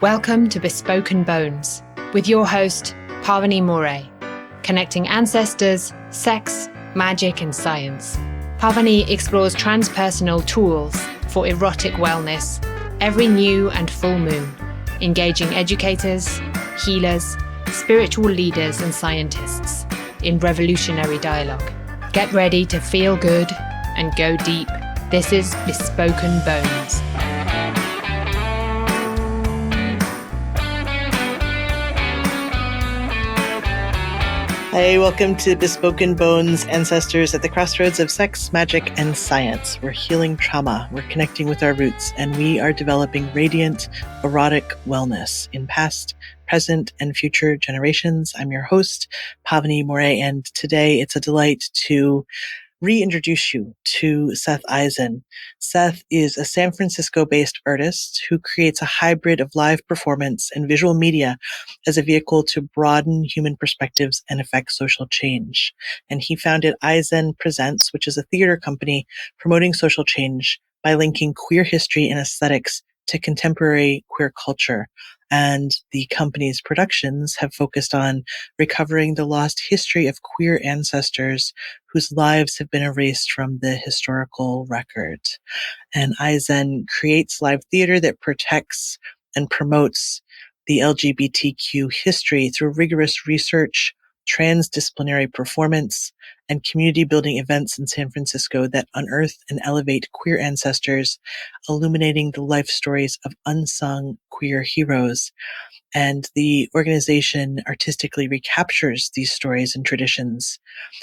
Welcome to Bespoken Bones with your host, Pavini Moray, connecting ancestors, sex, magic, and science. Pavini explores transpersonal tools for erotic wellness every new and full moon, engaging educators, healers, spiritual leaders, and scientists in revolutionary dialogue. Get ready to feel good and go deep. This is Bespoken Bones. Hey, welcome to Bespoken Bones, ancestors at the crossroads of sex, magic, and science. We're healing trauma, we're connecting with our roots, and we are developing radiant, erotic wellness in past, present, and future generations. I'm your host, Pavini Moray, and today it's a delight to reintroduce you to Seth Eisen. Seth is a San Francisco-based artist who creates a hybrid of live performance and visual media as a vehicle to broaden human perspectives and affect social change. And he founded Eisen Presents, which is a theater company promoting social change by linking queer history and aesthetics to contemporary queer culture. And the company's productions have focused on recovering the lost history of queer ancestors whose lives have been erased from the historical record. And Eisen creates live theater that protects and promotes the LGBTQ history through rigorous research, transdisciplinary performance, and community-building events in San Francisco that unearth and elevate queer ancestors, illuminating the life stories of unsung queer heroes. And the organization artistically recaptures these stories and traditions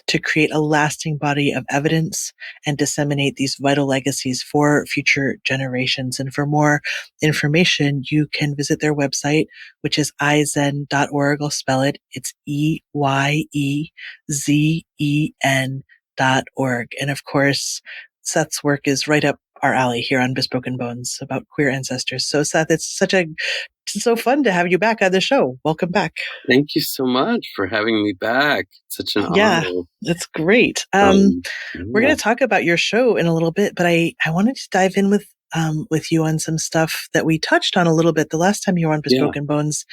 to create a lasting body of evidence and disseminate these vital legacies for future generations. And for more information, you can visit their website, which is eisen.org. I'll spell it. It's EYEZEN.org. And of course, Seth's work is right up our alley here on Bespoken Bones about queer ancestors. So Seth, it's so fun to have you back on the show. Welcome back. Thank you so much for having me back. Such an honor. Yeah, it's great. We're going to talk about your show in a little bit, but I wanted to dive in with you on some stuff that we touched on a little bit the last time you were on Bespoken Bones,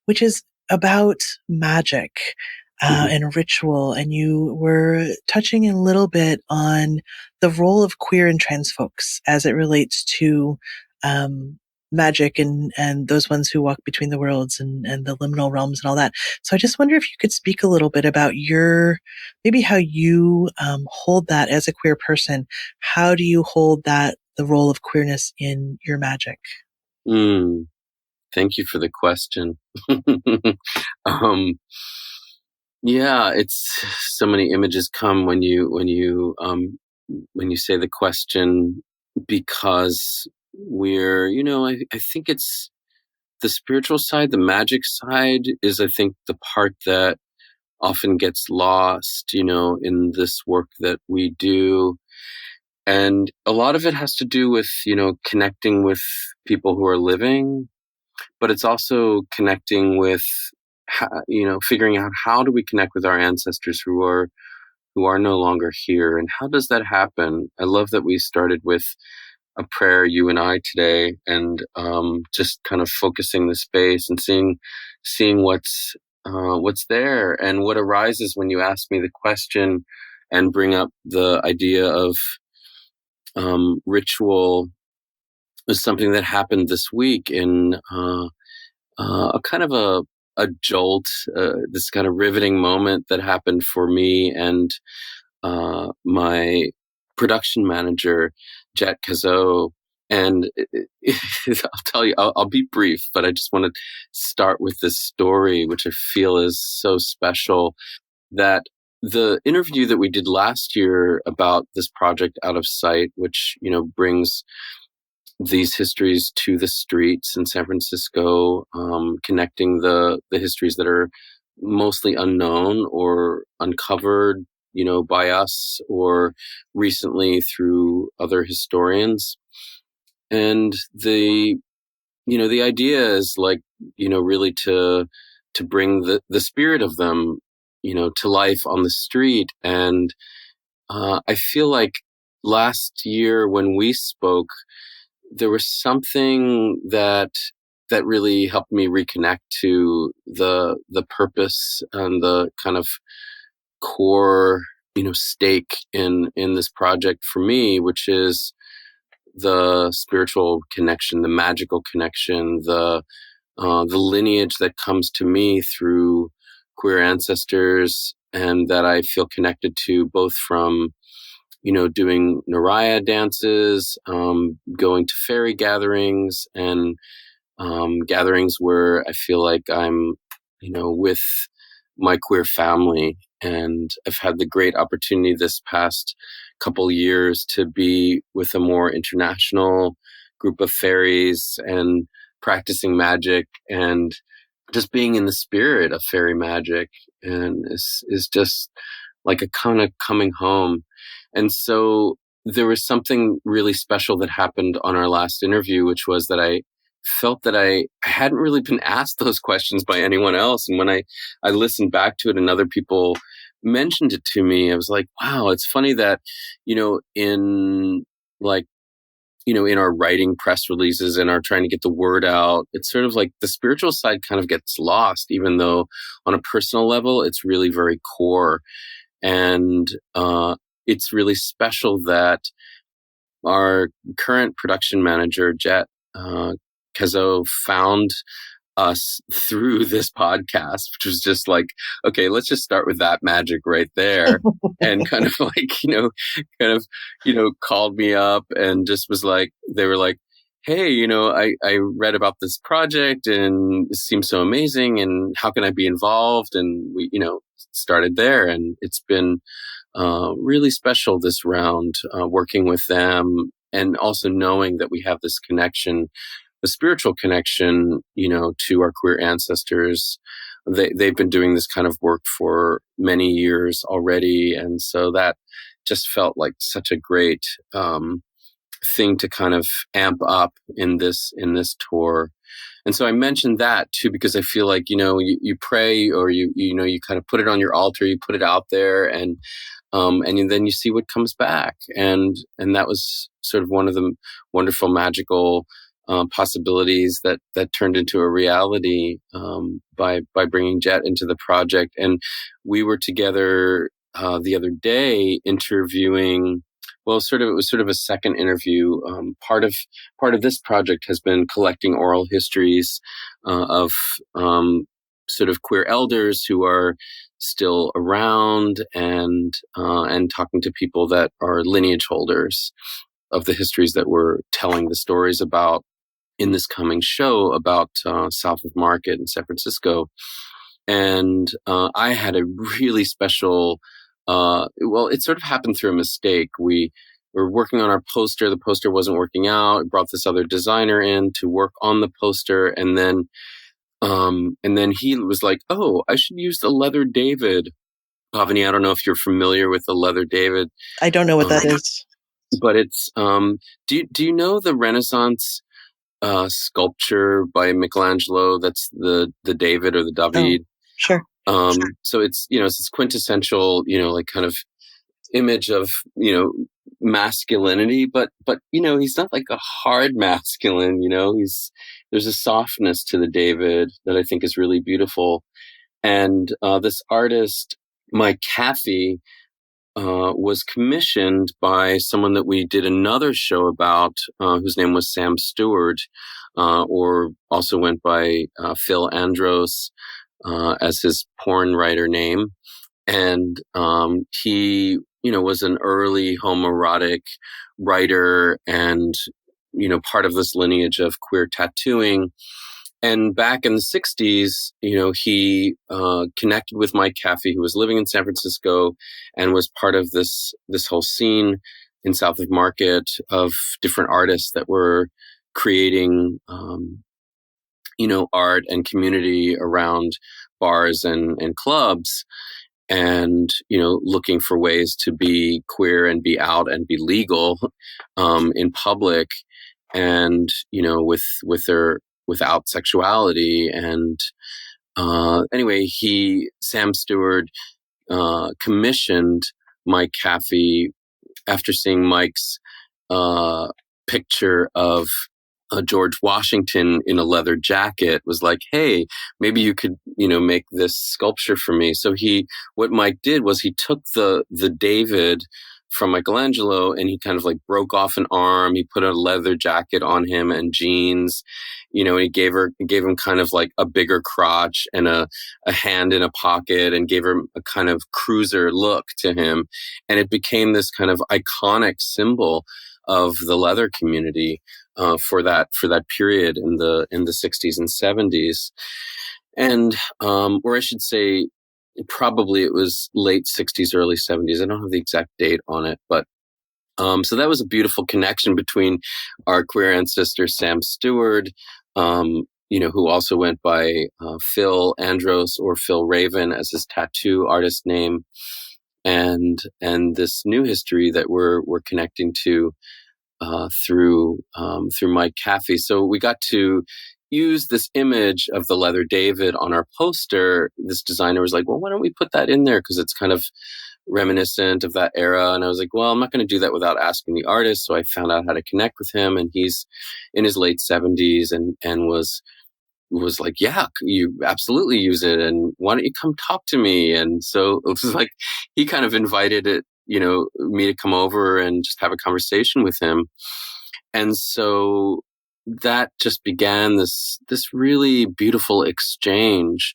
which is about magic and ritual. And you were touching a little bit on the role of queer and trans folks as it relates to magic and those ones who walk between the worlds and the liminal realms and all that. So I just wonder if you could speak a little bit about maybe how you hold that as a queer person. How do you hold the role of queerness in your magic? Thank you for the question. It's so many images come when you say the question, because I think it's the spiritual side, the magic side is, I think, the part that often gets lost, in this work that we do. And a lot of it has to do with, connecting with people who are living, but it's also connecting with, figuring out how do we connect with our ancestors who are no longer here, and how does that happen? I love that we started with a prayer, you and I, today, and just kind of focusing the space and seeing what's there and what arises when you ask me the question and bring up the idea of ritual. Is something that happened this week in a kind of a jolt, this kind of riveting moment that happened for me and my production manager, Jet Kazo. And I'll tell you, I'll be brief, but I just want to start with this story, which I feel is so special, that the interview that we did last year about this project Out of Sight, which, brings these histories to the streets in San Francisco, connecting the histories that are mostly unknown or uncovered, by us or recently through other historians. And the idea is really to bring the spirit of them, to life on the street. And I feel like last year when we spoke, there was something that that really helped me reconnect to the purpose and the kind of core, stake in this project for me, which is the spiritual connection, the magical connection, the lineage that comes to me through queer ancestors, and that I feel connected to both from, doing Naraya dances, going to fairy gatherings, and gatherings where I feel like I'm, with my queer family. And I've had the great opportunity this past couple years to be with a more international group of fairies and practicing magic and just being in the spirit of fairy magic, and is just like a kind of coming home. And so there was something really special that happened on our last interview, which was that I felt that I hadn't really been asked those questions by anyone else. And when I listened back to it and other people mentioned it to me, I was like, wow, it's funny that, in in our writing press releases and our trying to get the word out, it's sort of like the spiritual side kind of gets lost, even though on a personal level, it's really very core. And it's really special that our current production manager, Jet Kezo, found us through this podcast, which was just like, okay, let's just start with that magic right there. And kind of like, called me up and just was like, they were like, hey, I read about this project and it seems so amazing, and how can I be involved? And we, started there, and it's been really special this round, working with them, and also knowing that we have this connection, the spiritual connection, to our queer ancestors. They've been doing this kind of work for many years already. And so that just felt like such a great thing to kind of amp up in this tour. And so I mentioned that too, because I feel like, you pray, or you kind of put it on your altar, you put it out there, and then you see what comes back. And that was sort of one of the wonderful, magical possibilities that turned into a reality by bringing Jet into the project. And we were together the other day interviewing. Well, it was sort of a second interview. Part of this project has been collecting oral histories of sort of queer elders who are still around, and talking to people that are lineage holders of the histories that we're telling the stories about in this coming show about south of Market in San Francisco. And I had a really special, it sort of happened through a mistake. We were working on our poster. The poster wasn't working out. I brought this other designer in to work on the poster. And then he was like, oh, I should use the leather David. Pavini, I don't know if you're familiar with the leather David. I don't know what that is. But it's, do you know the Renaissance sculpture by Michelangelo? That's the David, or the David. Oh, sure. So it's, it's this quintessential, like kind of image of, masculinity, but, he's not like a hard masculine, there's a softness to the David that I think is really beautiful. And, this artist, Mike Caffey, was commissioned by someone that we did another show about, whose name was Sam Stewart, or also went by Phil Andros as his porn writer name. And he, was an early homoerotic writer, and, part of this lineage of queer tattooing. And back in the 60s, he connected with Mike Caffey, who was living in San Francisco and was part of this whole scene in South of Market of different artists that were creating, art and community around bars and clubs, and, looking for ways to be queer and be out and be legal in public, and, without sexuality. And anyway, Sam Stewart commissioned Mike Caffey after seeing Mike's picture of George Washington in a leather jacket was like, hey, maybe you could, make this sculpture for me. So what Mike did was he took the David from Michelangelo and he kind of like broke off an arm. He put a leather jacket on him and jeans, and he gave him kind of like a bigger crotch and a hand in a pocket, and gave him a kind of cruiser look to him. And it became this kind of iconic symbol of the leather community for that period in the 60s and 70s. And or I should say, probably it was late 60s, early 70s. I don't have the exact date on it, but so that was a beautiful connection between our queer ancestor Sam Stewart, who also went by Phil Andros or Phil Raven as his tattoo artist name, and this new history that we're connecting to through Mike Caffey. So we got to use this image of the leather David on our poster. This designer was like, well, why don't we put that in there? Because it's kind of reminiscent of that era. And I was like, well, I'm not going to do that without asking the artist. So I found out how to connect with him, and he's in his late 70s and was like, yeah, you absolutely use it. And why don't you come talk to me? And so it was like, he kind of invited me to come over and just have a conversation with him. And so that just began this really beautiful exchange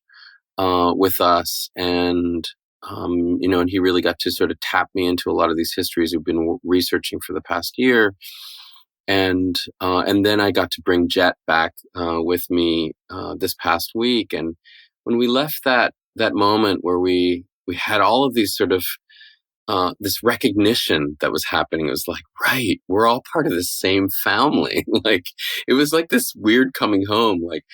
with us. And, and he really got to sort of tap me into a lot of these histories we've been researching for the past year. And then I got to bring Jet back with me this past week. And when we left that moment where we had all of these sort of this recognition that was happening, it was like, right, we're all part of the same family. Like, it was like this weird coming home. Like,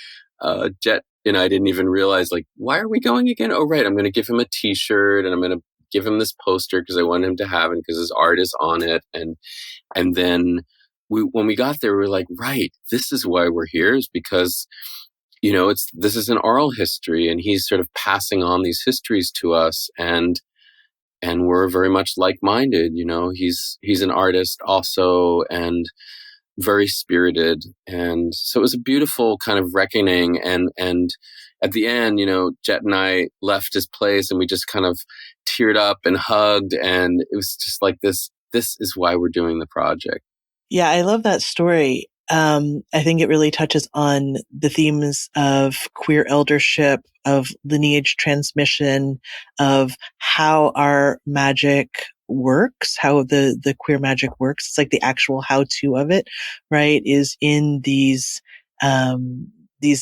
Jet and I didn't even realize, like, why are we going again? Oh, right, I'm going to give him a T-shirt and I'm going to give him this poster because I want him to have it because his art is on it. And then when we got there, we were like, right, this is why we're here, is because, this is an oral history, and he's sort of passing on these histories to us, and we're very much like-minded. He's an artist also, and very spirited. And so it was a beautiful kind of reckoning. And at the end, Jet and I left his place and we just kind of teared up and hugged. And it was just like this is why we're doing the project. Yeah, I love that story. I think it really touches on the themes of queer eldership, of lineage transmission, of how our magic works, how the queer magic works. It's like the actual how-to of it, right, is in these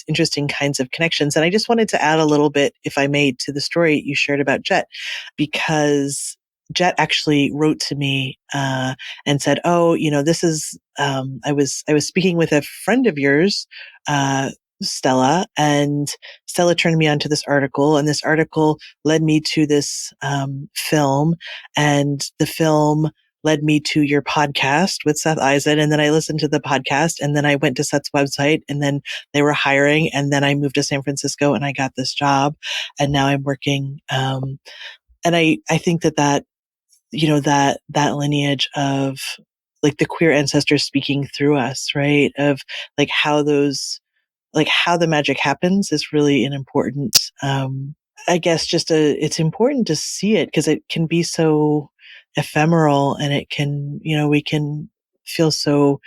interesting kinds of connections. And I just wanted to add a little bit, if I may, to the story you shared about Jet, because Jet actually wrote to me and said, "Oh, this is I was speaking with a friend of yours, Stella, and Stella turned me on to this article, and this article led me to this film, and the film led me to your podcast with Seth Eisen, and then I listened to the podcast, and then I went to Seth's website, and then they were hiring, and then I moved to San Francisco, and I got this job, and now I'm working." And I think that lineage of like the queer ancestors speaking through us, right? Of like how the magic happens is really an important, I guess it's important to see it because it can be so ephemeral, and it can, we can feel so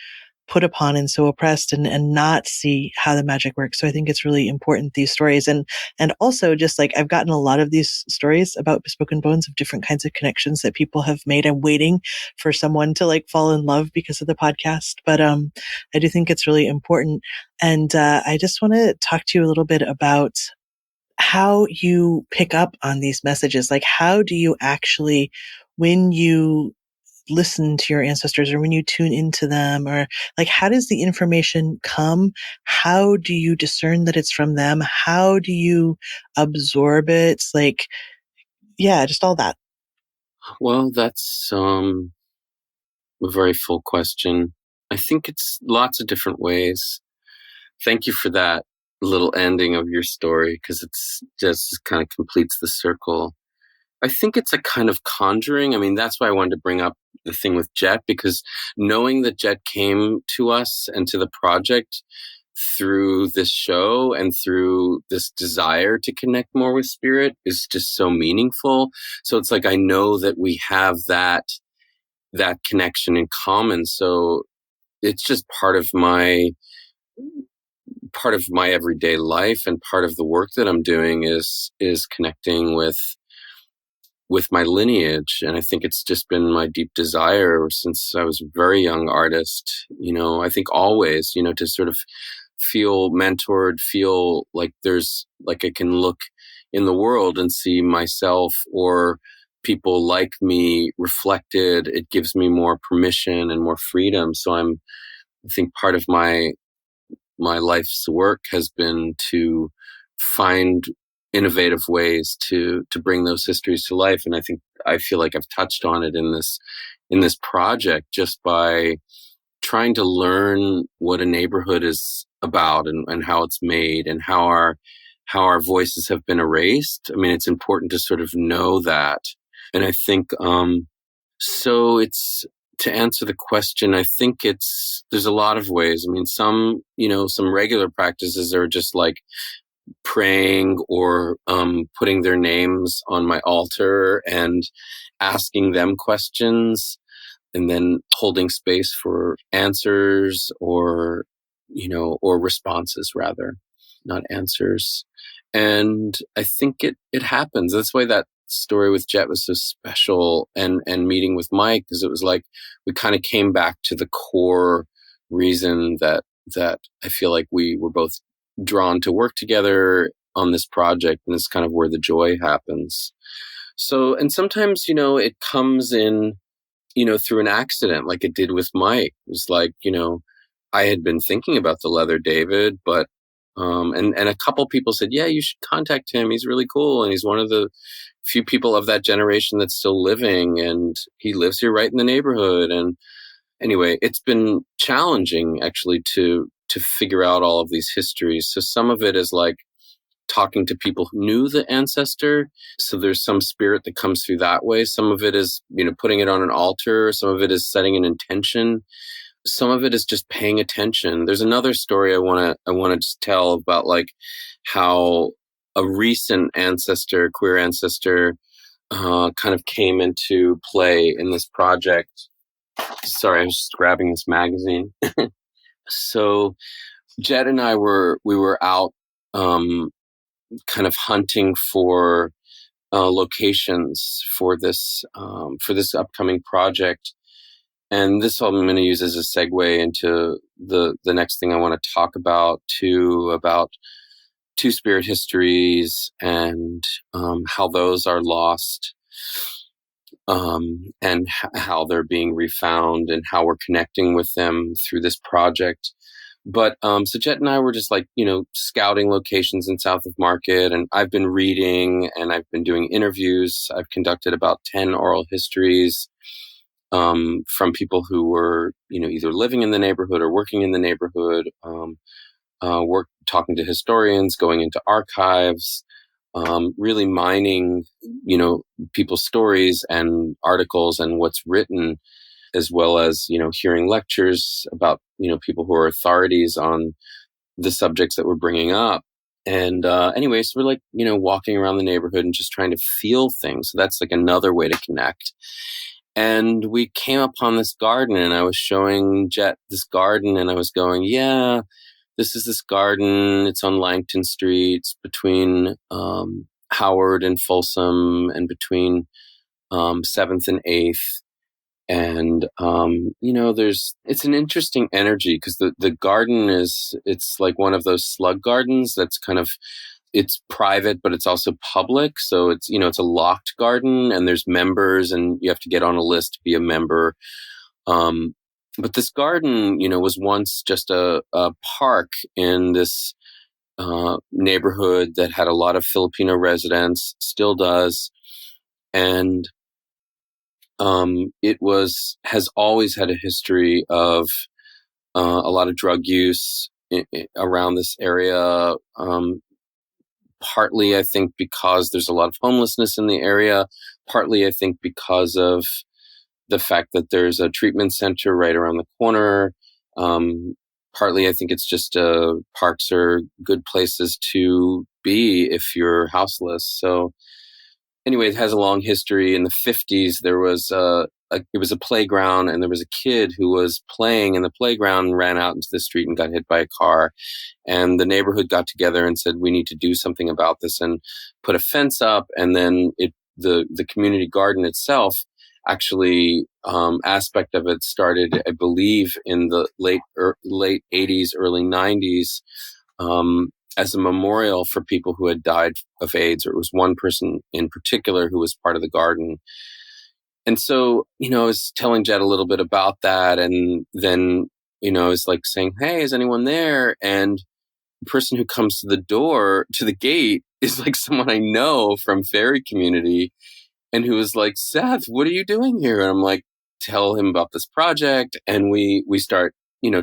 put upon and so oppressed and not see how the magic works. So I think it's really important, these stories. And also just like, I've gotten a lot of these stories about Bespoken Bones of different kinds of connections that people have made. I'm waiting for someone to like fall in love because of the podcast. But, I do think it's really important. And, I just want to talk to you a little bit about how you pick up on these messages. Like, how do you actually, when you listen to your ancestors or when you tune into them, or like, how does the information come? How do you discern that it's from them? How do you absorb it? Like, yeah, just all that. Well, that's a very full question. I think it's lots of different ways. Thank you for that little ending of your story, because it's just kind of completes the circle. I think it's a kind of conjuring. I mean, that's why I wanted to bring up the thing with Jet, because knowing that Jet came to us and to the project through this show and through this desire to connect more with spirit is just so meaningful. So it's like, I know that we have that connection in common. So it's just part of my everyday life, and part of the work that I'm doing is connecting with my lineage. And I think it's just been my deep desire since I was a very young artist, I think always, to sort of feel mentored, feel like there's, like I can look in the world and see myself or people like me reflected. It gives me more permission and more freedom. So I think part of my life's work has been to find innovative ways to bring those histories to life. And I feel like I've touched on it in this project, just by trying to learn what a neighborhood is about and how it's made and how our voices have been erased. I mean, it's important to sort of know that. And I think, so it's, to answer the question, I think there's a lot of ways. I mean, some regular practices are just like praying or putting their names on my altar and asking them questions, and then holding space for answers or responses, rather, not answers. And I think it happens. That's why that story with Jet was so special, and meeting with Mike, because it was like we kind of came back to the core reason that I feel like we were both drawn to work together on this project, and it's kind of where the joy happens. So, and sometimes, it comes in, through an accident, like it did with Mike. It was like, I had been thinking about the leather David, but and a couple people said, yeah, you should contact him. He's really cool. And he's one of the few people of that generation that's still living. And he lives here right in the neighborhood. And anyway, it's been challenging actually to figure out all of these histories. So some of it is like talking to people who knew the ancestor. So there's some spirit that comes through that way. Some of it is, putting it on an altar. Some of it is setting an intention. Some of it is just paying attention. There's another story I want to just tell about, like, how a recent queer ancestor, kind of came into play in this project. Sorry, I was just grabbing this magazine. So Jed and I were out, kind of hunting for locations for this upcoming project. And this I'm going to use as a segue into the next thing I want to talk about two-spirit histories and how those are lost, and how they're being refound and how we're connecting with them through this project. But so Jet and I were just like, scouting locations in South of Market, and I've been reading and I've been doing interviews. I've conducted about 10 oral histories from people who were, either living in the neighborhood or working in the neighborhood, talking to historians, going into archives, really mining, people's stories and articles and what's written, as well as, hearing lectures about, people who are authorities on the subjects that we're bringing up. And anyway, so we're like, walking around the neighborhood and just trying to feel things. So that's like another way to connect. And we came upon this garden, and I was showing Jet this garden, and I was going, yeah, this is this garden. It's on Langton Street. It's between Howard and Folsom, and between 7th and 8th. And, it's an interesting energy, because the garden it's like one of those slug gardens that's kind of, it's private, but it's also public. So it's, it's a locked garden, and there's members, and you have to get on a list to be a member. But this garden, was once just a park in this neighborhood that had a lot of Filipino residents, still does. And it has always had a history of a lot of drug use around this area, partly, I think, because there's a lot of homelessness in the area. Partly, I think, because of the fact that there's a treatment center right around the corner. Partly, I think it's just parks are good places to be if you're houseless. So anyway, it has a long history. In the 50s, there was it was a playground, and there was a kid who was playing in the playground and ran out into the street and got hit by a car. And the neighborhood got together and said, we need to do something about this, and put a fence up. And then the community garden itself, actually, aspect of it started, I believe, in the late 80s, early 90s, as a memorial for people who had died of AIDS, or it was one person in particular who was part of the garden. And so, I was telling Jed a little bit about that. And then, I was like saying, hey, is anyone there? And the person who comes to the gate is like someone I know from fairy community, and who was like, Seth, what are you doing here? And I'm like, tell him about this project. And we start,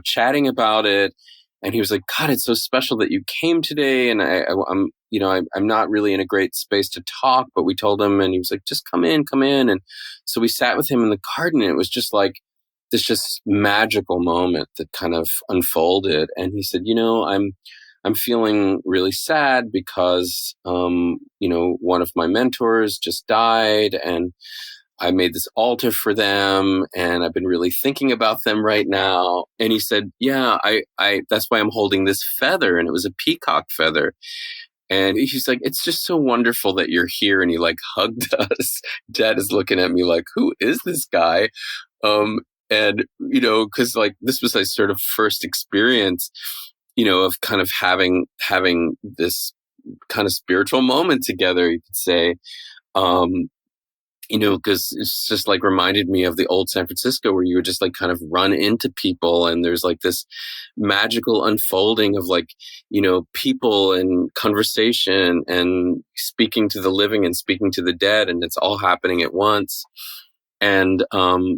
chatting about it. And he was like, God, it's so special that you came today. And I'm not really in a great space to talk, but we told him, and he was like, just come in. And so we sat with him in the garden, and it was just like this just magical moment that kind of unfolded. And he said, I'm feeling really sad because, one of my mentors just died, and I made this altar for them, and I've been really thinking about them right now. And he said, yeah, I that's why I'm holding this feather. And it was a peacock feather. And he's like, it's just so wonderful that you're here. And he like hugged us. Dad is looking at me like, who is this guy? And, cause like this was my sort of first experience, of kind of having this kind of spiritual moment together, you could say. Because it's just like reminded me of the old San Francisco, where you would just like kind of run into people, and there's like this magical unfolding of like, people and conversation and speaking to the living and speaking to the dead, and it's all happening at once. And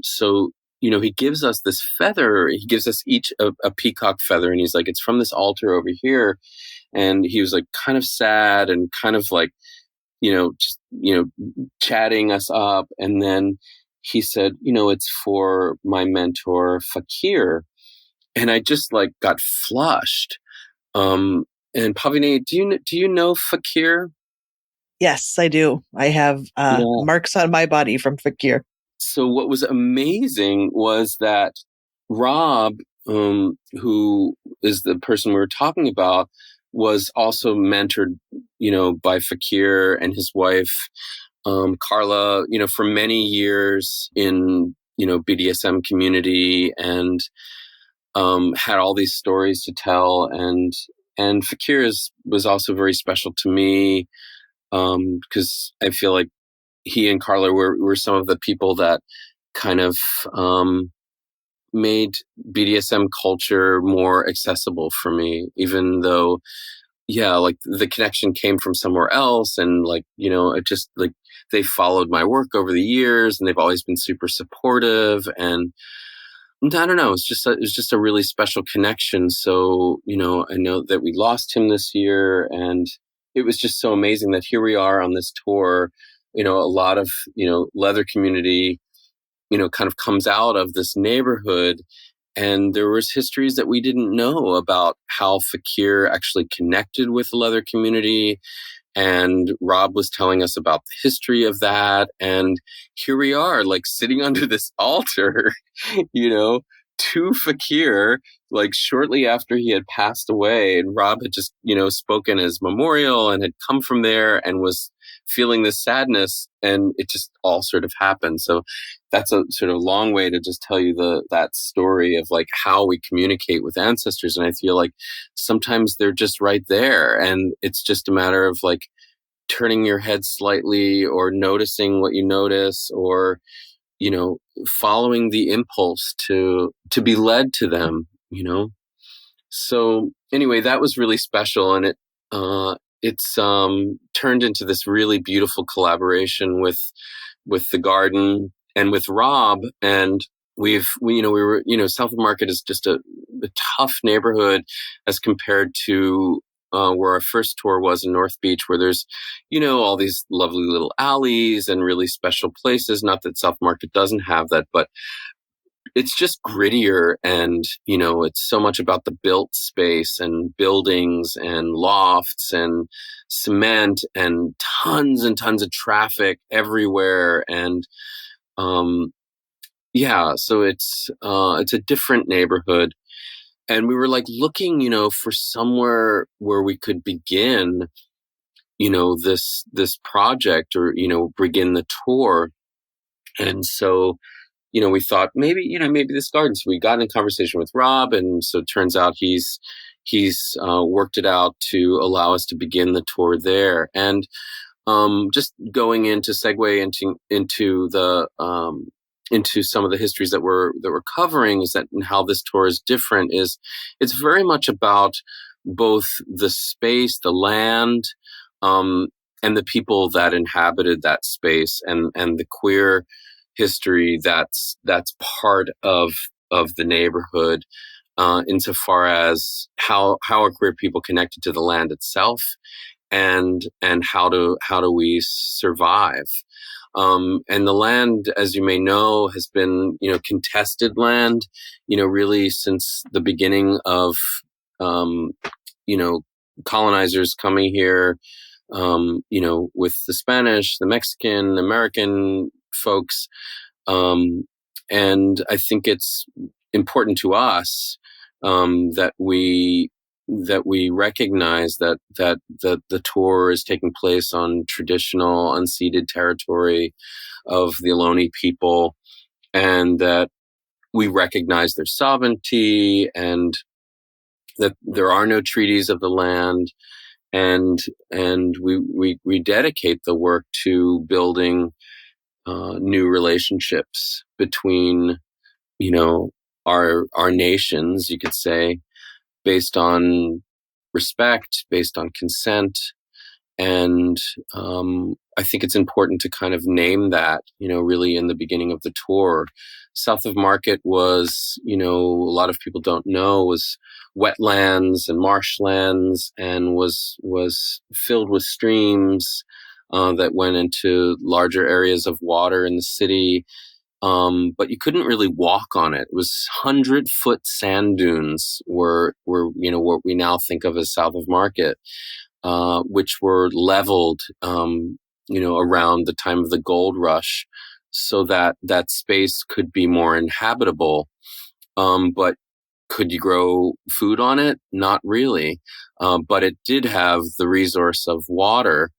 so, he gives us this feather. He gives us each a peacock feather, and he's like, it's from this altar over here. And he was like kind of sad and kind of like, chatting us up. And then he said, it's for my mentor, Fakir. And I just like got flushed. And Pavini, do you know Fakir? Yes, I do. I have marks on my body from Fakir. So what was amazing was that Rob, who is the person we were talking about, was also mentored, by Fakir and his wife, Carla, for many years in, BDSM community, and had all these stories to tell. And Fakir was also very special to me, because I feel like he and Carla were some of the people that kind of made BDSM culture more accessible for me, even though, like the connection came from somewhere else. And like, it just like they followed my work over the years, and they've always been super supportive. And I don't know, it was just a really special connection. So, I know that we lost him this year, and it was just so amazing that here we are on this tour. A lot of, leather community, kind of comes out of this neighborhood. And there was histories that we didn't know about how Fakir actually connected with the leather community. And Rob was telling us about the history of that. And here we are, like sitting under this altar, to Fakir, like shortly after he had passed away. And Rob had just, spoken his memorial and had come from there and was feeling this sadness. And it just all sort of happened. So that's a sort of long way to just tell you that story of like how we communicate with ancestors. And I feel like sometimes they're just right there, and it's just a matter of like turning your head slightly, or noticing what you notice, or, following the impulse to be led to them, So anyway, that was really special. And it's turned into this really beautiful collaboration with the garden and with Rob. And we were, South of Market is just a tough neighborhood as compared to where our first tour was in North Beach, where there's, all these lovely little alleys and really special places. Not that South Market doesn't have that, but it's just grittier, and it's so much about the built space and buildings and lofts and cement and tons of traffic everywhere. And so it's a different neighborhood, and we were like looking for somewhere where we could begin this project, or begin the tour. And so we thought maybe this garden. So we got in conversation with Rob, and so it turns out he's worked it out to allow us to begin the tour there. And just going into segue into the into some of the histories that we're covering, is that, and how this tour is different, is it's very much about both the space, the land, and the people that inhabited that space, and the queer history that's part of the neighborhood, insofar as how are queer people connected to the land itself, and how do we survive. And the land, as you may know, has been contested land, really since the beginning of colonizers coming here, with the Spanish, the Mexican, American folks. And I think it's important to us that we recognize that the tour is taking place on traditional unceded territory of the Ohlone people, and that we recognize their sovereignty, and that there are no treaties of the land. And we dedicate the work to building new relationships between, our nations, you could say, based on respect, based on consent. And I think it's important to kind of name that, really in the beginning of the tour. South of Market was, a lot of people don't know, was wetlands and marshlands, and was filled with streams that went into larger areas of water in the city. But you couldn't really walk on it. It was 100-foot sand dunes were what we now think of as South of Market, which were leveled, around the time of the gold rush, so that space could be more inhabitable. But could you grow food on it? Not really. But it did have the resource of water.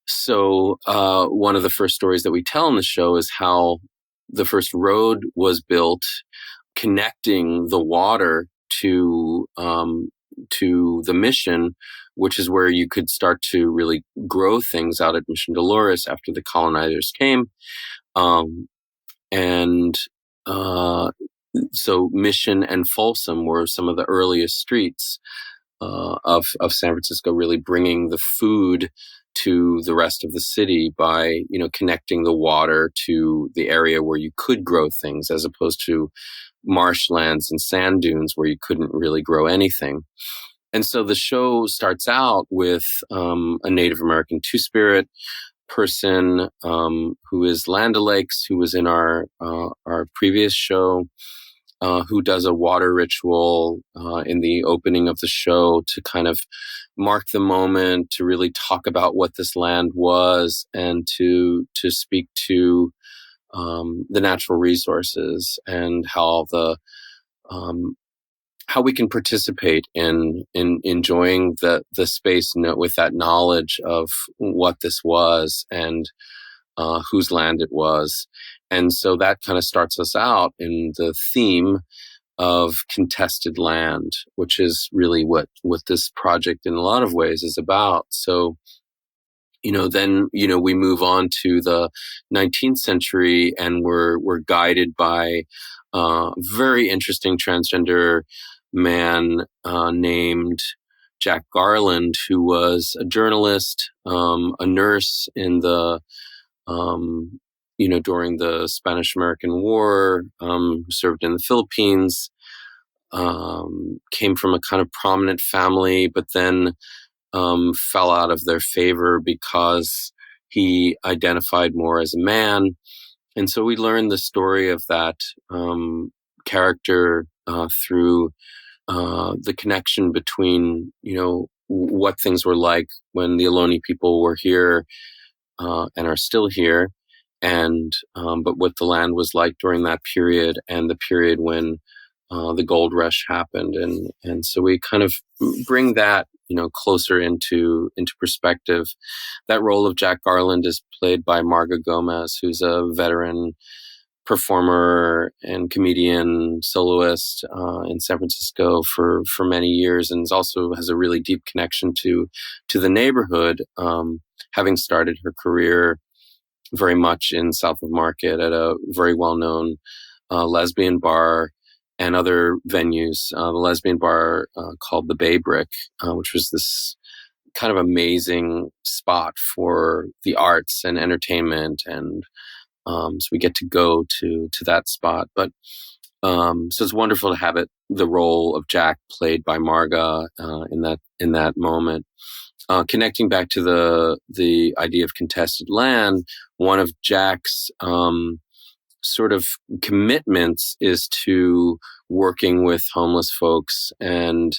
So one of the first stories that we tell in the show is how the first road was built connecting the water to the Mission, which is where you could start to really grow things out at Mission Dolores after the colonizers came. So Mission and Folsom were some of the earliest streets of San Francisco, really bringing the food to the rest of the city by, connecting the water to the area where you could grow things, as opposed to marshlands and sand dunes where you couldn't really grow anything. And so the show starts out with a Native American Two-Spirit person who is OLakes, who was in our previous show, who does a water ritual in the opening of the show to kind of mark the moment, to really talk about what this land was, and to speak to the natural resources, and how how we can participate in enjoying the space with that knowledge of what this was, and whose land it was. And so that kind of starts us out in the theme of contested land, which is really what this project in a lot of ways is about. So, then, we move on to the 19th century, and we're guided by a very interesting transgender man named Jack Garland, who was a journalist, a nurse in the during the Spanish-American War, served in the Philippines, came from a kind of prominent family, but then fell out of their favor because he identified more as a man. And so we learned the story of that character through the connection between, what things were like when the Ohlone people were here and are still here, and but what the land was like during that period and the period when the gold rush happened, and so we kind of bring that closer into perspective. That role of Jack Garland is played by Marga Gomez, who's a veteran performer and comedian soloist in San Francisco for many years, and also has a really deep connection to the neighborhood, having started her career very much in South of Market at a very well-known lesbian bar and other venues. The lesbian bar called the Bay Brick, which was this kind of amazing spot for the arts and entertainment, and so we get to go to that spot. But so it's wonderful to have the role of Jack played by Marga in that moment. Connecting back to the idea of contested land, one of Jack's sort of commitments is to working with homeless folks and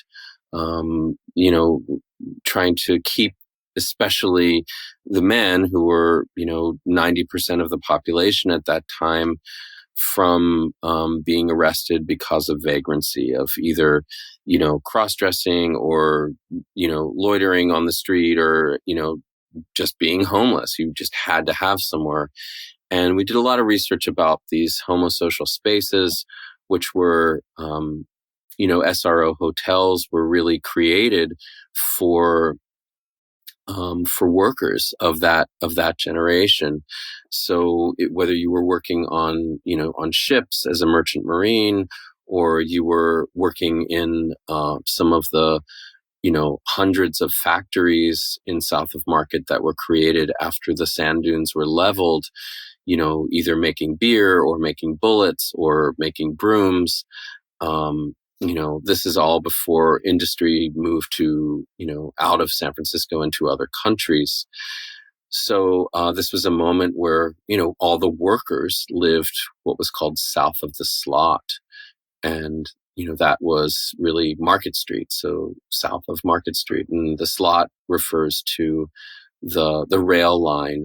trying to keep especially the men, who were 90% of the population at that time, from being arrested because of vagrancy, of either cross-dressing or loitering on the street, or just being homeless. You just had to have somewhere. And we did a lot of research about these homosocial spaces, which were SRO hotels were really created for workers of that generation. So whether you were working on ships as a merchant marine, or you were working in some of the hundreds of factories in South of Market that were created after the sand dunes were leveled, either making beer or making bullets or making brooms. This is all before industry moved to, out of San Francisco into other countries. So this was a moment where, all the workers lived what was called south of the slot. And, that was really Market Street. So south of Market Street. And the slot refers to the rail line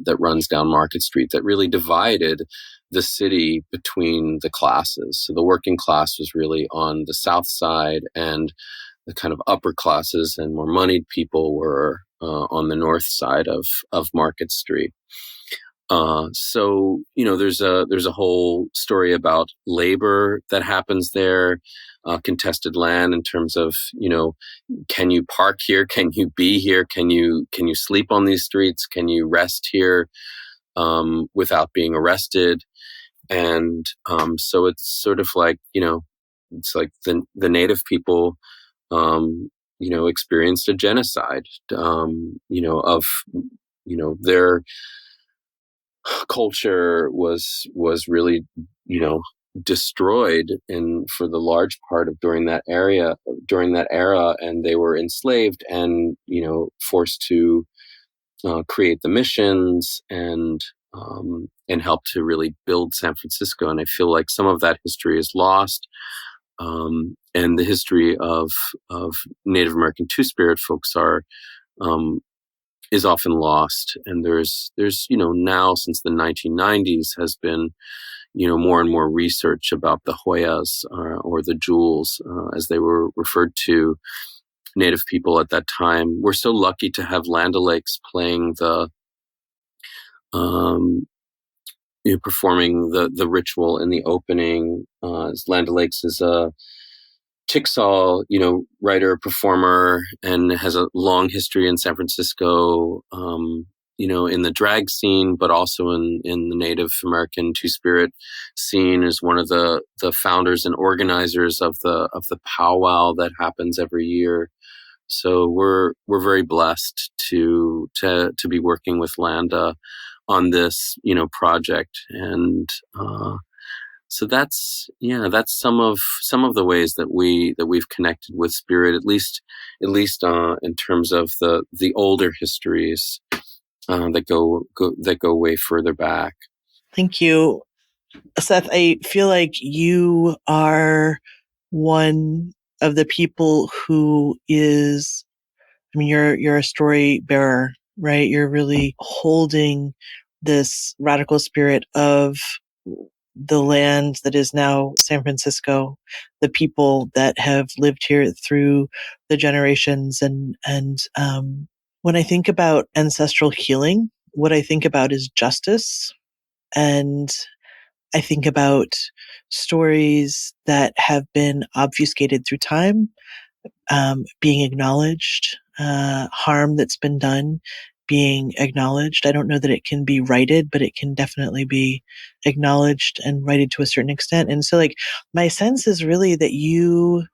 that runs down Market Street that really divided the city between the classes. So the working class was really on the south side, and the kind of upper classes and more moneyed people were on the north side of Market Street. So there's a whole story about labor that happens there, contested land in terms of can you park here? Can you be here? Can you sleep on these streets? Can you rest here without being arrested? And so it's sort of like it's like the native people experienced a genocide of their culture was really destroyed for the large part of during that era, and they were enslaved and forced to create the missions and help to really build San Francisco. And I feel like some of that history is lost, and the history of Native American Two-Spirit folks is often lost. And there's now, since the 1990s, has been more and more research about the Hoyas or the Jewels, as they were referred to, Native people at that time. We're so lucky to have OLakes playing performing the ritual in the opening. OLakes is a Chickasaw, writer, performer, and has a long history in San Francisco, in the drag scene, but also in the Native American Two-Spirit scene. Is one of the founders and organizers of the powwow that happens every year. So we're very blessed to be working with Landa on this project, and So that's some of the ways that we've connected with spirit, at least in terms of the older histories that go way further back. Thank you, Seth. I feel like you are one of the people who is, I mean, you're a story bearer, right? You're really holding this radical spirit of the land that is now San Francisco, the people that have lived here through the generations. And when I think about ancestral healing, what I think about is justice. And I think about stories that have been obfuscated through time, being acknowledged, harm that's been done being acknowledged. I don't know that it can be righted, but it can definitely be acknowledged and righted to a certain extent. And so, like, my sense is really that you're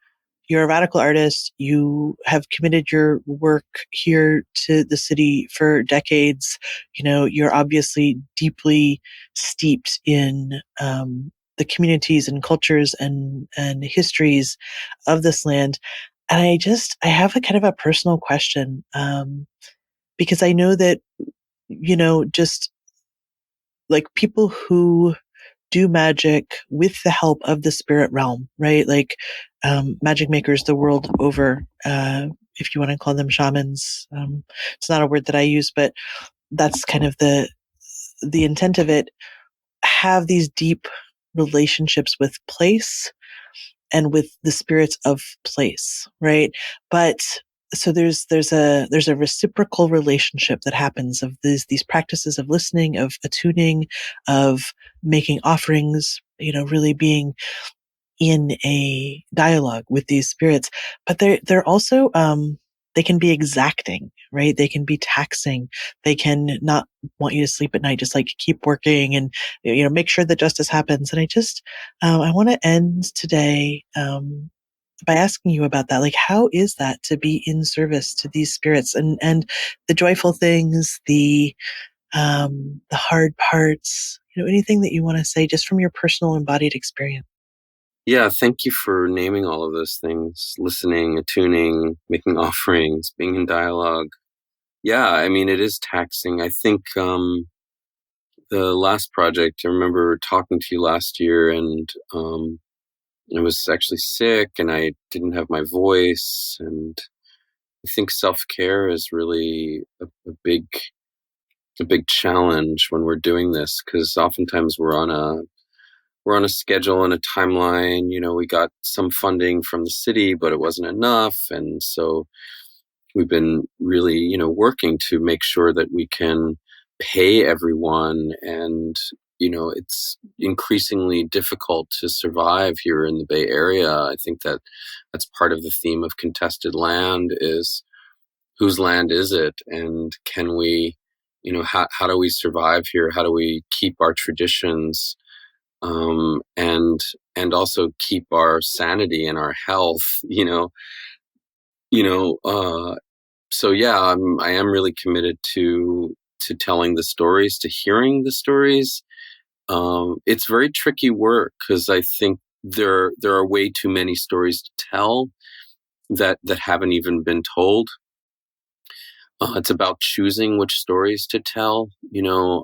a radical artist. You have committed your work here to the city for decades. You know, you're obviously deeply steeped in the communities and cultures and histories of this land. And I have a kind of a personal question, because I know that, just like people who do magic with the help of the spirit realm, right? Like, magic makers the world over, if you want to call them shamans. It's not a word that I use, but that's kind of the intent of it, have these deep relationships with place and with the spirits of place, right? But so there's a reciprocal relationship that happens of these practices of listening, of attuning, of making offerings, really being in a dialogue with these spirits. But they're also they can be exacting, right? They can be taxing. They can not want you to sleep at night, just like keep working and make sure that justice happens. And I want to end today by asking you about that. Like, how is that to be in service to these spirits and the joyful things, the hard parts, anything that you want to say just from your personal embodied experience? Yeah, thank you for naming all of those things: listening, attuning, making offerings, being in dialogue. Yeah, I mean, it is taxing. I think the last project, I remember talking to you last year, and I was actually sick and I didn't have my voice. And I think self-care is really a big challenge when we're doing this, because oftentimes we're on a schedule and a timeline. We got some funding from the city, but it wasn't enough. And so we've been really, working to make sure that we can pay everyone. And, it's increasingly difficult to survive here in the Bay Area. I think that's part of the theme of contested land is, whose land is it? And can we, how do we survive here? How do we keep our traditions? And also keep our sanity and our health, so yeah, I am really committed to telling the stories, to hearing the stories. It's very tricky work, because I think there are way too many stories to tell that haven't even been told. It's about choosing which stories to tell.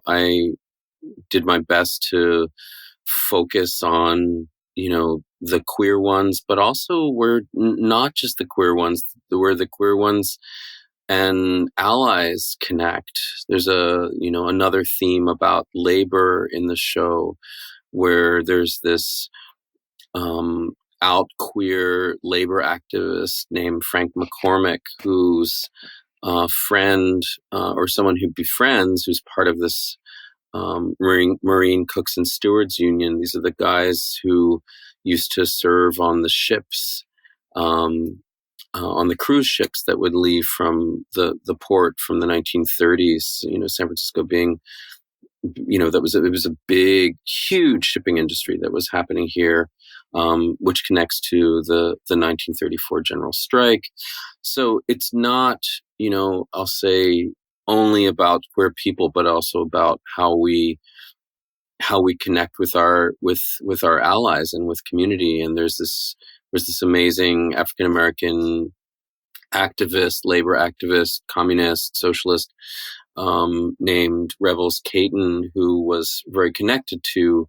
I did my best to focus on, the queer ones, but also we're not just the queer ones, where the queer ones and allies connect. There's another theme about labor in the show, where there's this out queer labor activist named Frank McCormick, who's a friend, or someone who befriends, who's part of this Marine Cooks and Stewards Union. These are the guys who used to serve on the ships, on the cruise ships that would leave from the port from the 1930s. San Francisco being, it was a big, huge shipping industry that was happening here, which connects to the 1934 general strike. So it's not, I'll say, only about queer people, but also about how we how we connect with our allies and with community. And there's this amazing African American activist, labor activist, communist, socialist, named Revels Caton, who was very connected to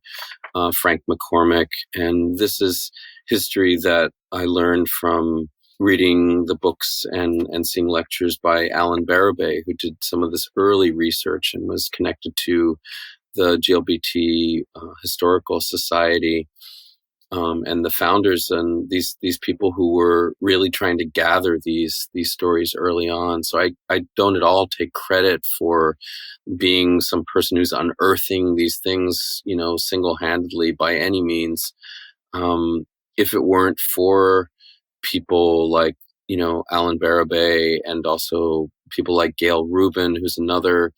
Frank McCormick. And this is history that I learned from reading the books and seeing lectures by Alan Barabay, who did some of this early research and was connected to the GLBT Historical Society, and the founders, and these people who were really trying to gather these stories early on. So I don't at all take credit for being some person who's unearthing these things, single-handedly by any means. If it weren't for people like, Alan Barabay, and also people like Gail Rubin, who's another,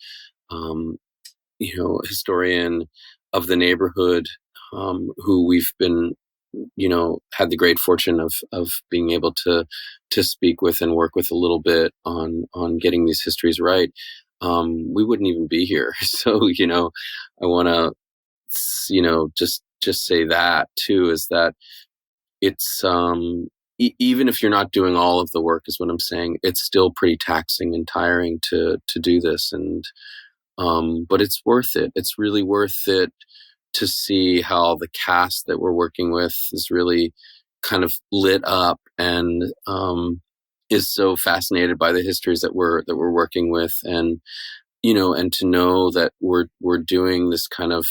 historian of the neighborhood, who we've been, had the great fortune of being able to speak with and work with a little bit on getting these histories right, we wouldn't even be here. So, I want to, just say that too, is that it's, even if you're not doing all of the work, is what I'm saying, it's still pretty taxing and tiring to do this. And, but it's worth it. It's really worth it to see how the cast that we're working with is really kind of lit up and is so fascinated by the histories that we're working with. And and to know that we're doing this kind of,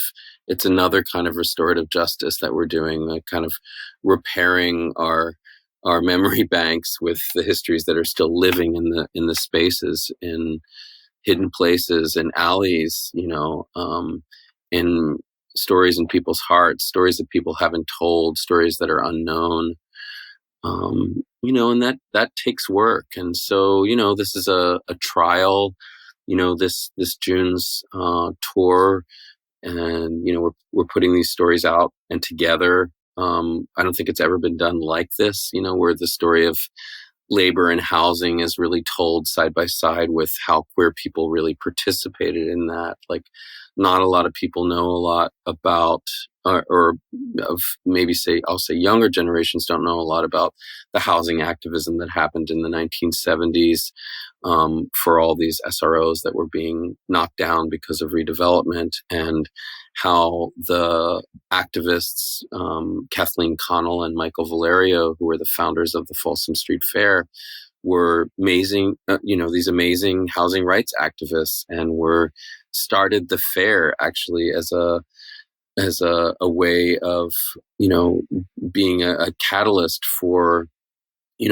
it's another kind of restorative justice that we're doing, like kind of repairing our memory banks with the histories that are still living in the spaces, in hidden places and alleys, in stories in people's hearts, stories that people haven't told, stories that are unknown, and that takes work. And so, this is a trial, this June's tour, and, we're putting these stories out and together. I don't think it's ever been done like this, where the story of labor and housing is really told side by side with how queer people really participated in that. Like, not a lot of people know a lot about, or of maybe I'll say younger generations don't know a lot about the housing activism that happened in the 1970s, for all these SROs that were being knocked down because of redevelopment, and how the activists, Kathleen Connell and Michael Valerio, who were the founders of the Folsom Street Fair, were amazing, these amazing housing rights activists, and started the fair actually as a way of, being a catalyst for,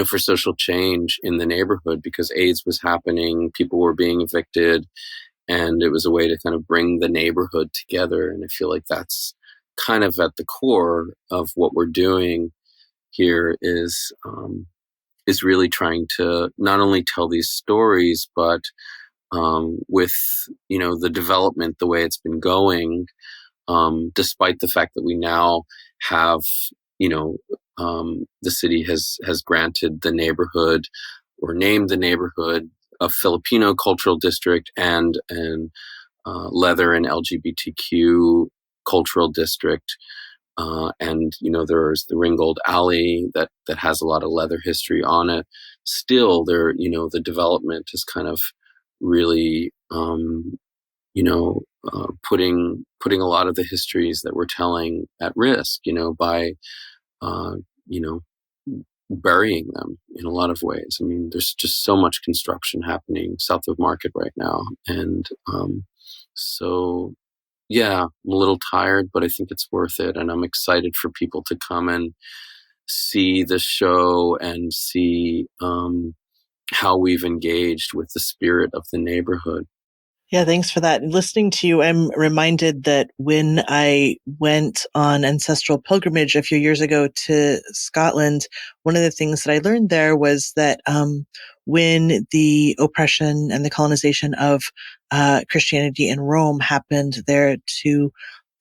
for social change in the neighborhood, because AIDS was happening, people were being evicted, and it was a way to kind of bring the neighborhood together. And I feel like that's kind of at the core of what we're doing here, is really trying to not only tell these stories, but with, the development, the way it's been going, despite the fact that we now have, the city has granted the neighborhood, or named the neighborhood, a Filipino cultural district and leather and LGBTQ cultural district. And, there's the Ringgold Alley that has a lot of leather history on it. Still there, the development is kind of really, putting a lot of the histories that we're telling at risk, by, burying them in a lot of ways. I mean, there's just so much construction happening south of Market right now. And so, yeah, I'm a little tired, but I think it's worth it. And I'm excited for people to come and see the show and see how we've engaged with the spirit of the neighborhood. Yeah, thanks for that. Listening to you, I'm reminded that when I went on ancestral pilgrimage a few years ago to Scotland, one of the things that I learned there was that when the oppression and the colonization of Christianity in Rome happened there to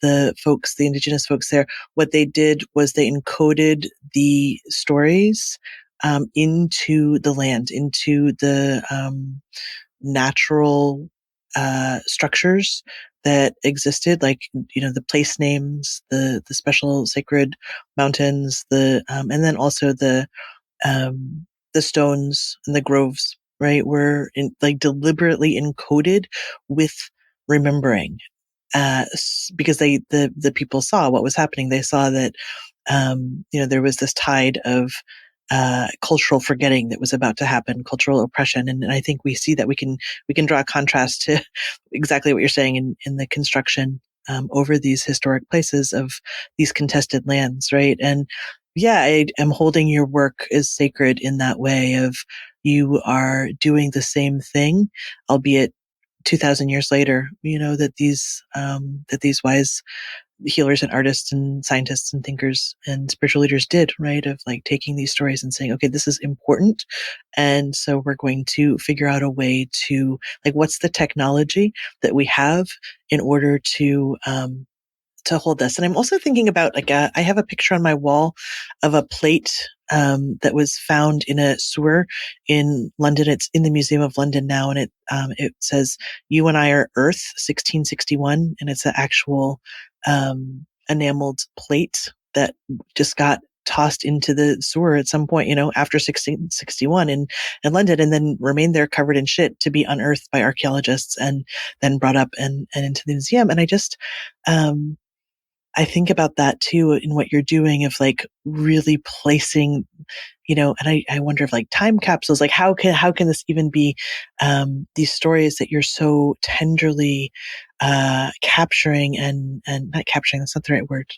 the indigenous folks there, what they did was they encoded the stories into the land, into the natural structures that existed, like, the place names, the special sacred mountains, and then also the stones and the groves, right, were deliberately encoded with remembering, because the people saw what was happening. They saw that, there was this tide of cultural forgetting that was about to happen, cultural oppression. And I think we see that we can draw a contrast to exactly what you're saying in the construction over these historic places of these contested lands, right? And yeah, I am holding your work as sacred in that way of you are doing the same thing, albeit 2,000 years later, that these wise healers and artists and scientists and thinkers and spiritual leaders did, right? Of like taking these stories and saying, okay, this is important. And so we're going to figure out a way to, like, what's the technology that we have in order to hold this. And I'm also thinking about, like, I have a picture on my wall of a plate that was found in a sewer in London. It's in the Museum of London now, and it says, "You and I are Earth, 1661," and it's an actual enameled plate that just got tossed into the sewer at some point, after 1661 in London, and then remained there covered in shit to be unearthed by archaeologists and then brought up and into the museum. And I think about that too in what you're doing of like really placing, and I wonder if like time capsules, like how can this even be these stories that you're so tenderly capturing and not capturing, that's not the right word,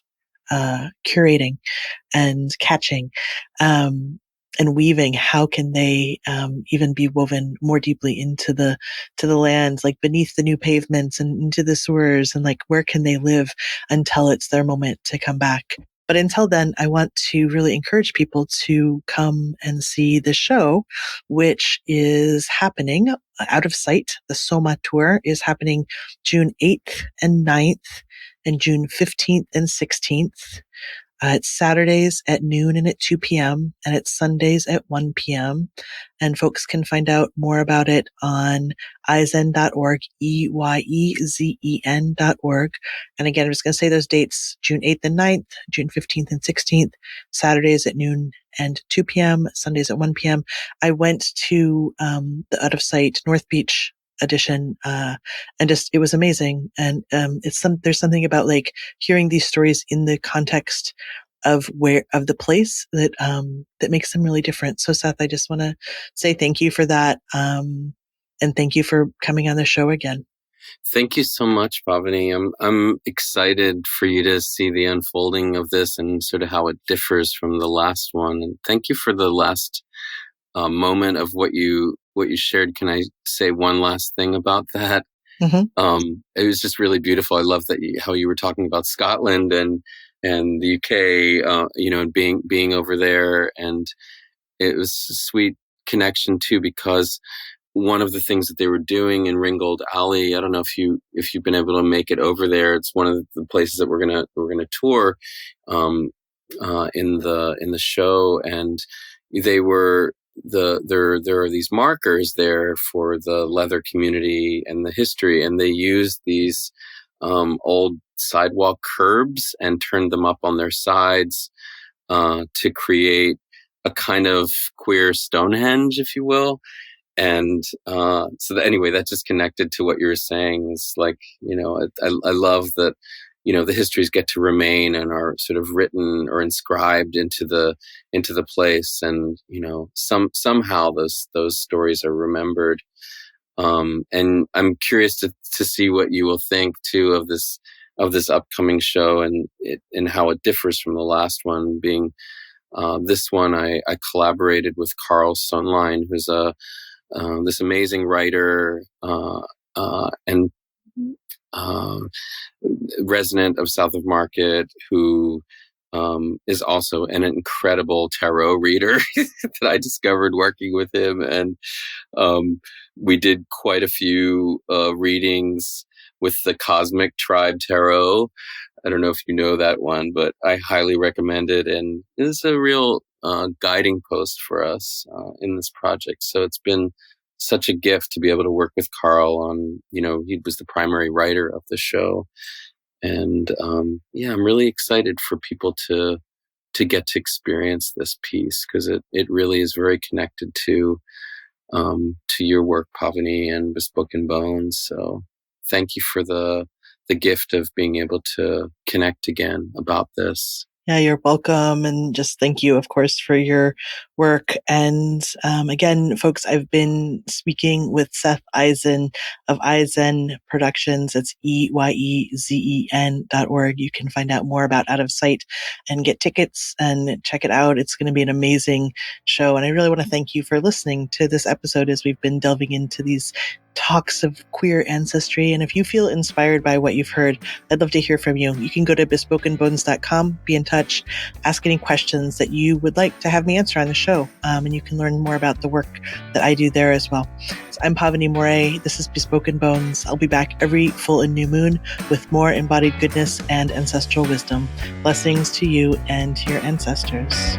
curating and catching and weaving. How can they even be woven more deeply into the lands, like beneath the new pavements and into the sewers, and like where can they live until it's their moment to come back? But until then, I want to really encourage people to come and see the show, which is happening out of sight. The Soma tour is happening June 8th and 9th and June 15th and 16th. It's Saturdays at noon and at 2 p.m. and it's Sundays at 1 p.m. And folks can find out more about it on eisen.org, EYEZEN.org. And again, I'm just going to say those dates: June 8th and 9th, June 15th and 16th, Saturdays at noon and 2 p.m., Sundays at 1 p.m. I went to the out of sight North Beach edition, and just, it was amazing. And there's something about like hearing these stories in the context of the place that makes them really different. So Seth, I just want to say thank you for that, and thank you for coming on the show again. Thank you so much, Pavini. I'm excited for you to see the unfolding of this and sort of how it differs from the last one. And thank you for the last moment of what you shared. Can I say one last thing about that? Mm-hmm. It was just really beautiful. I love that how you were talking about Scotland and the UK, and being over there, and it was a sweet connection too, because one of the things that they were doing in Ringgold Alley, I don't know if you've been able to make it over there. It's one of the places that we're gonna tour in the show, and they were there are these markers there for the leather community and the history, and they used these old sidewalk curbs and turned them up on their sides to create a kind of queer Stonehenge, if you will. And anyway, that just connected to what you were saying. Is like, I love that, the histories get to remain and are sort of written or inscribed into the place, and somehow those stories are remembered. And I'm curious to see what you will think too of this upcoming show, and how it differs from the last one. Being this one, I collaborated with Carl Sonlein, who's this amazing writer and resident of South of Market, who is also an incredible tarot reader that I discovered working with him. And we did quite a few readings with the Cosmic Tribe Tarot. I don't know if you know that one, but I highly recommend it. And it's a real guiding post for us in this project. So it's been such a gift to be able to work with Carl on, he was the primary writer of the show. And I'm really excited for people to get to experience this piece, because it really is very connected to your work, Pavini, and Bespoken Bones. So thank you for the gift of being able to connect again about this. Yeah, you're welcome. And just thank you, of course, for your work. And again, folks, I've been speaking with Seth Eisen of Eisen Productions. It's EYEZEN.org. You can find out more about Out of Sight and get tickets and check it out. It's going to be an amazing show. And I really want to thank you for listening to this episode as we've been delving into these talks of queer ancestry. And if you feel inspired by what you've heard, I'd love to hear from you. You can go to bespokenbones.com, be in touch, ask any questions that you would like to have me answer on the show. And you can learn more about the work that I do there as well. So I'm Pavini Moray. This is Bespoken Bones. I'll be back every full and new moon with more embodied goodness and ancestral wisdom. Blessings to you and to your ancestors.